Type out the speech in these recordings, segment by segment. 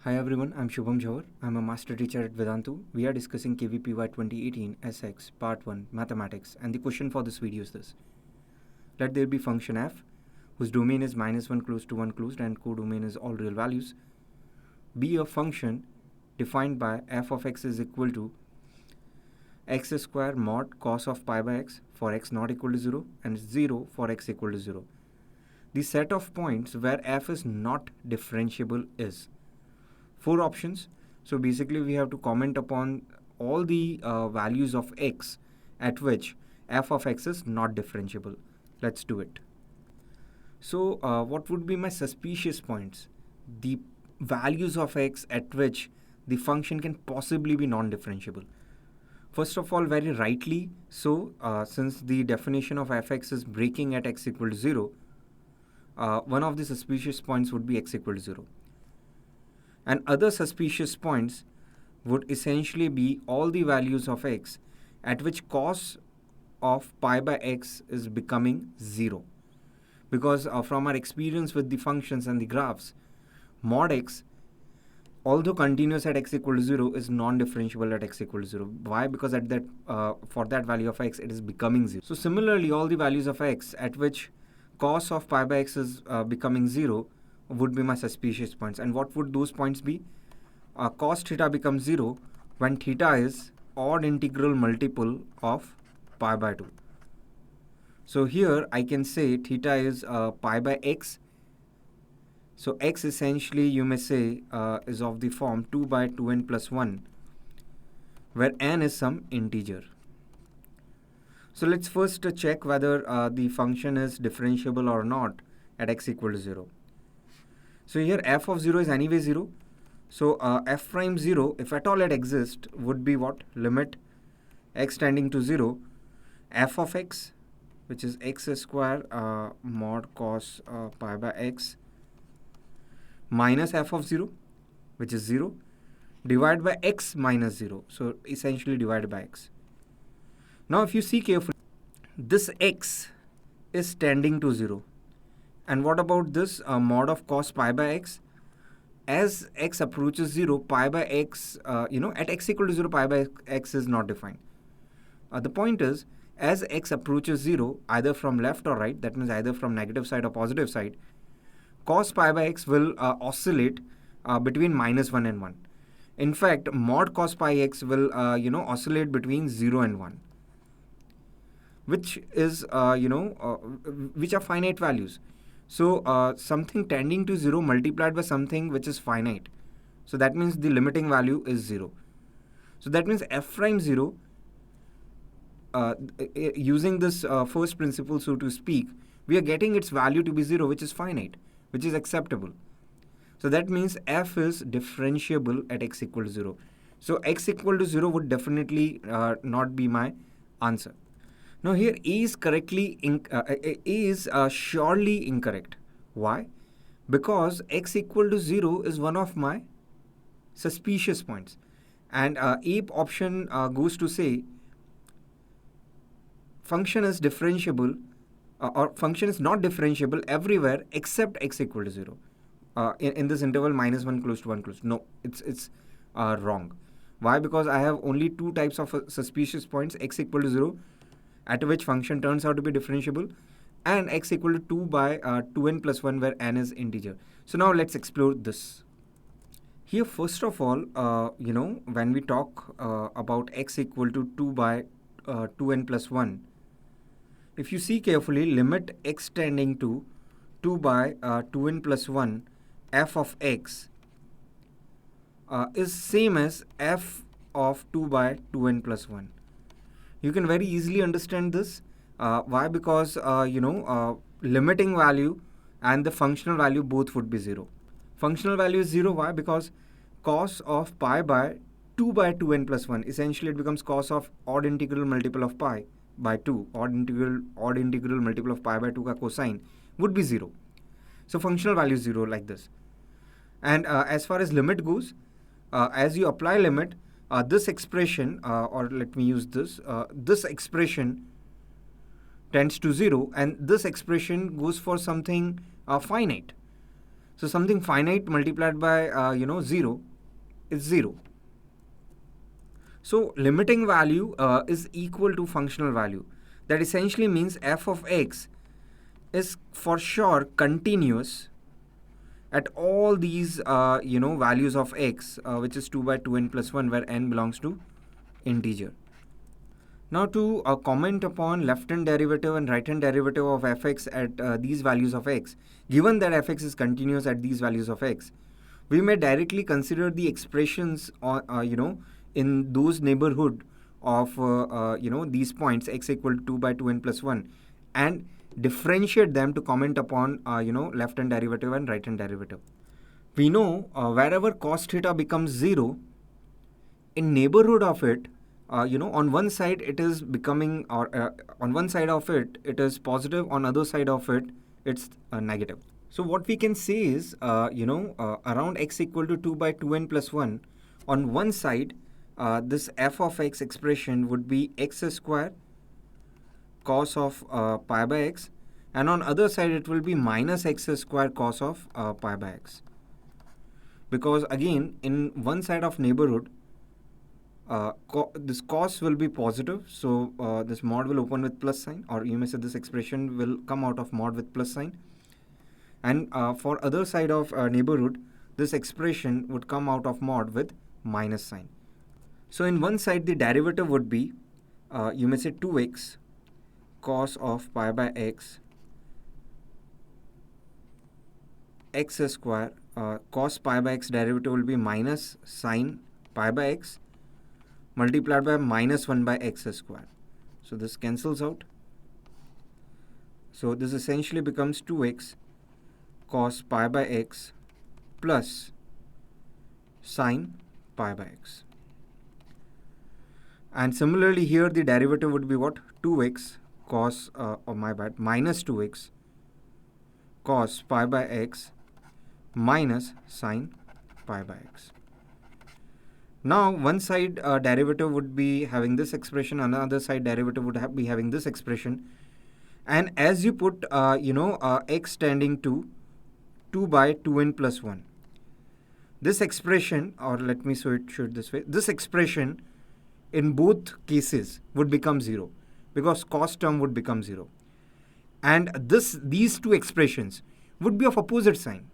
Hi everyone, I'm Shubham Jhawar. I'm a master teacher at Vedantu. We are discussing KVPY 2018 SX Part 1 Mathematics, and the question for this video is this. Let there be function f whose domain is -1 closed to 1 closed and codomain is all real values. Be a function defined by f of x is equal to x square mod cos of pi by x for x not equal to 0 and 0 for x equal to 0. The set of points where f is not differentiable is 4 options. So basically we have to comment upon all the values of x at which f of x is not differentiable. Let's do it. So what would be my suspicious points? The values of x at which the function can possibly be non-differentiable. First of all, very rightly so, since the definition of fx is breaking at x equal to 0, one of the suspicious points would be x equal to 0. And other suspicious points would essentially be all the values of x at which cos of pi by x is becoming 0. Because from our experience with the functions and the graphs, mod x, although continuous at x equal to 0, is non-differentiable at x equal to 0. Why? Because at that for that value of x, it is becoming 0. So similarly, all the values of x at which cos of pi by x is becoming 0 would be my suspicious points. And what would those points be? Cos theta becomes 0 when theta is odd integral multiple of pi by 2. So here I can say theta is pi by x. So x essentially you may say is of the form 2 by 2n plus 1, where n is some integer. So let's first check whether the function is differentiable or not at x equal to 0. So here f of 0 is anyway 0. So f prime 0, if at all it exists, would be what? Limit x tending to 0, f of x, which is x square mod cos pi by x, minus f of 0, which is 0, divided by x minus 0. So essentially divided by x. Now if you see carefully, this x is tending to 0. And what about this mod of cos pi by x? As x approaches 0, pi by x, at x equal to 0, pi by x is not defined. The point is, as x approaches 0, either from left or right, that means either from negative side or positive side, cos pi by x will oscillate between -1 and 1. In fact, mod cos pi x will, oscillate between 0 and 1, which is, which are finite values. So something tending to 0 multiplied by something which is finite. So that means the limiting value is 0. So that means f prime 0, using this first principle, so to speak, we are getting its value to be 0, which is finite, which is acceptable. So that means f is differentiable at x equal to 0. So x equal to 0 would definitely not be my answer. Now here A is surely incorrect. Why? Because x equal to 0 is one of my suspicious points. And A option goes to say function is differentiable or function is not differentiable everywhere except x equal to 0. In this interval -1 close to 1 close. No, it's wrong. Why? Because I have only two types of suspicious points, x equal to 0, at which function turns out to be differentiable, and x equal to 2 by 2n plus 1, where n is integer. So now let's explore this. Here, first of all, when we talk about x equal to 2 by 2n plus 1, if you see carefully, limit x tending to 2 by 2n plus 1 f of x is same as f of 2 by 2n plus 1. You can very easily understand this. Why? Because, limiting value and the functional value both would be 0. Functional value is 0. Why? Because cos of pi by 2 by 2n plus 1, essentially it becomes cos of odd integral multiple of pi by 2. Odd integral multiple of pi by 2 ka cosine would be 0. So functional value is 0 like this. And as far as limit goes, as you apply limit, this expression, or let me use this, this expression tends to 0, and this expression goes for something finite. So something finite multiplied by 0 is 0. So limiting value is equal to functional value. That essentially means f of x is for sure continuous at all these values of x, which is 2 by 2n plus 1, where n belongs to integer. Now to comment upon left-hand derivative and right-hand derivative of fx at these values of x, given that fx is continuous at these values of x, we may directly consider the expressions in those neighborhood of these points x equal to 2 by 2n plus 1 and differentiate them to comment upon left-hand derivative and right-hand derivative. We know wherever cos theta becomes 0, in neighborhood of it, on one side it is becoming, or on one side of it is positive, on other side of it it's negative. So what we can say is, around x equal to 2 by 2n plus 1, on one side this f of x expression would be x square cos of pi by x, and on other side it will be minus x square cos of pi by x. Because again, in one side of neighborhood, this cos will be positive, so this mod will open with plus sign, or you may say this expression will come out of mod with plus sign. And for other side of neighborhood, this expression would come out of mod with minus sign. So in one side the derivative would be, you may say 2x cos of pi by x, x square, cos pi by x derivative will be minus sine pi by x multiplied by minus 1 by x square. So this cancels out. So this essentially becomes 2x cos pi by x plus sine pi by x. And similarly here the derivative would be what? 2x cos, minus 2x cos pi by x minus sine pi by x. Now one side derivative would be having this expression, another side derivative would be having this expression, and as you put x tending to 2 by 2n plus 1, this expression, or let me show it this way, this expression in both cases would become 0, because cos term would become 0, and these two expressions would be of opposite sign.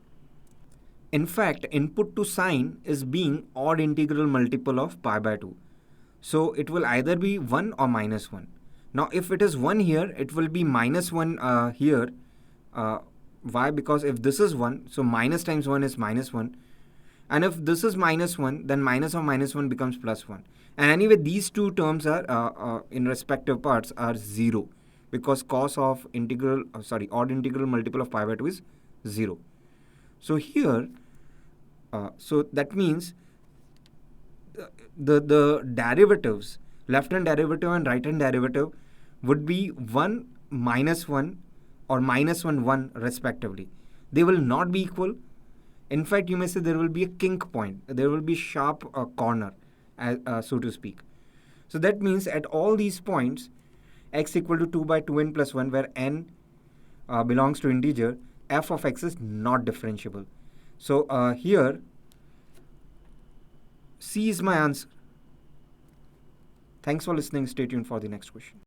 In fact, input to sine is being odd integral multiple of pi by 2. So it will either be 1 or minus 1. Now if it is 1 here, it will be minus 1 here. Why? Because if this is 1, so minus times 1 is minus 1. And if this is minus 1, then minus of minus 1 becomes plus 1. And anyway, these two terms are in respective parts are 0, because cos of odd integral multiple of pi by 2 is 0. So here, so that means the derivatives, left-hand derivative and right-hand derivative, would be 1, minus 1, or minus 1, 1 respectively. They will not be equal. In fact, you may say there will be a kink point. There will be sharp corner, so to speak. So that means at all these points, x equal to 2 by 2n plus 1, where n belongs to integer, f of x is not differentiable. So here, C is my answer. Thanks for listening. Stay tuned for the next question.